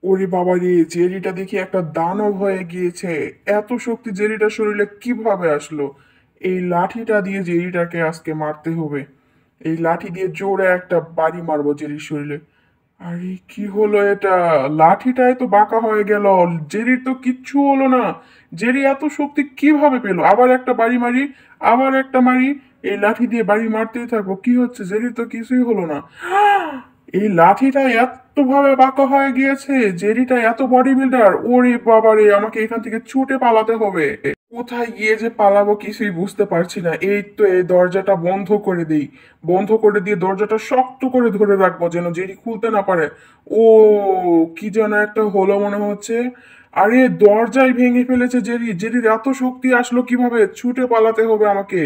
ওরে বাবা রে, জেরিটা দেখি একটা দানব হয়ে গিয়েছে। এত শক্তি জেরিটার শরীরে কিভাবে আসলো? এই লাঠিটা দিয়ে জেরিটাকে আজকে মারতে হবে। এই লাঠি দিয়ে জোরে একটা বাড়ি মারবো জেরির শরীরে। আরে কি হলো এটা? লাঠিটাই তো বাঁকা হয়ে গেল। জেরির তো কিচ্ছু হলো না। জেরি এত শক্তি কিভাবে পেলো? আবার একটা বাড়ি মারি, আবার একটা মারি। এই লাঠি দিয়ে বাড়ি মারতেই থাকবো। কি হচ্ছে? জেরির তো কিছুই হলো না। এই লাঠিটা এত ভাবে বাঁকা হয়ে গিয়েছে। জেরিটা এত বডি বিল্ডার। ওরে বাবারে, আমাকে এখান থেকে ছুটে পালাতে হবে। কোথায় গিয়ে যে পালাবো কিছুই বুঝতে পারছি না। এই তো এই দরজাটা বন্ধ করে দিই। বন্ধ করে দিয়ে দরজাটা শক্ত করে ধরে রাখবো যেন জেরি খুলতে না পারে। ও, কি যেন একটা হলো মনে হচ্ছে। আরে দরজাই ভেঙে ফেলেছে জেরি। জেরির এত শক্তি আসলো কিভাবে? ছুটে পালাতে হবে আমাকে।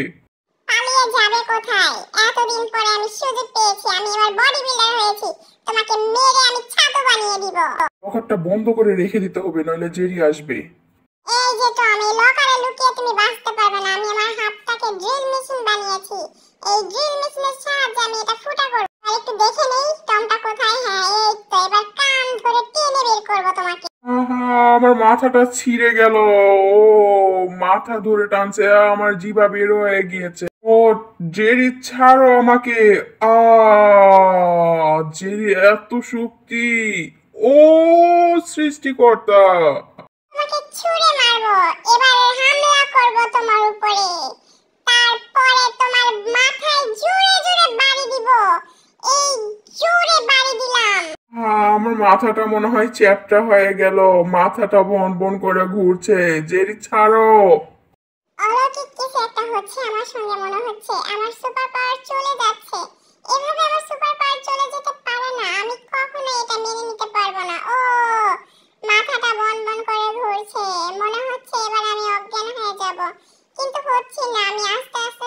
পালিয়ে যাবে কোথায়? এতদিন পরে আমি সুযোগ পেয়েছি, আমি এবার বডি বিল্ডার হয়েছি। তোমাকে মেরে আমি ছাতু বানিয়ে দিব। লকারটা বন্ধ করে রেখে দিতে হবে, নইলে জেরি আসবে। এই যে তো আমি লকারে লুকিয়ে তুমি বাঁচতে পারবে না। আমি আমার হাতটাকে ড্রিল মেশিন বানিয়েছি। এই ড্রিল মেশিনের সাহায্যে আমি এটা ফুটা করব। আর একটু দেখে নেই টমটা কোথায়। হ্যাঁ, এই তো এবার কান ধরে টেনে বের করব তোমাকে। আহা, আমার মাথাটা ছিঁড়ে গেল। ও, মাথা ধরে টানছে। আমার জিভা বের হয়ে গিয়েছে। ও, জেরি ছাড়ো আমাকে। জেরি এত শক্তি। ও, সৃষ্টিকর্তা। তোমাকে ছুঁড়ে মারবো। এবারে হামলা করব তোমার উপরে। তারপরে তোমার মাথায় জোরে জোরে বাড়ি দিব। এই জোরে বাড়ি দিলাম। আমার মাথাটা মনে হয় চ্যাপ্টা হয়ে গেল। মাথাটা বন বন করে ঘুরছে। জেরি ছাড়ো। অলৌকিক কিছু একটা হচ্ছে আমার সঙ্গে মনে হচ্ছে। আমার সুপার পাওয়ার চলে যাচ্ছে। এভাবে আমার সুপার পাওয়ার চলে যেতে পারে না। আমি কখনো এটা মেনে নিতে পারবো না। ও, মাথাটা বন বন করে ঘুরছে। মনে হচ্ছে এবার আমি অজ্ঞান হয়ে যাব। কিন্তু হচ্ছে না, আমি আস্তে আস্তে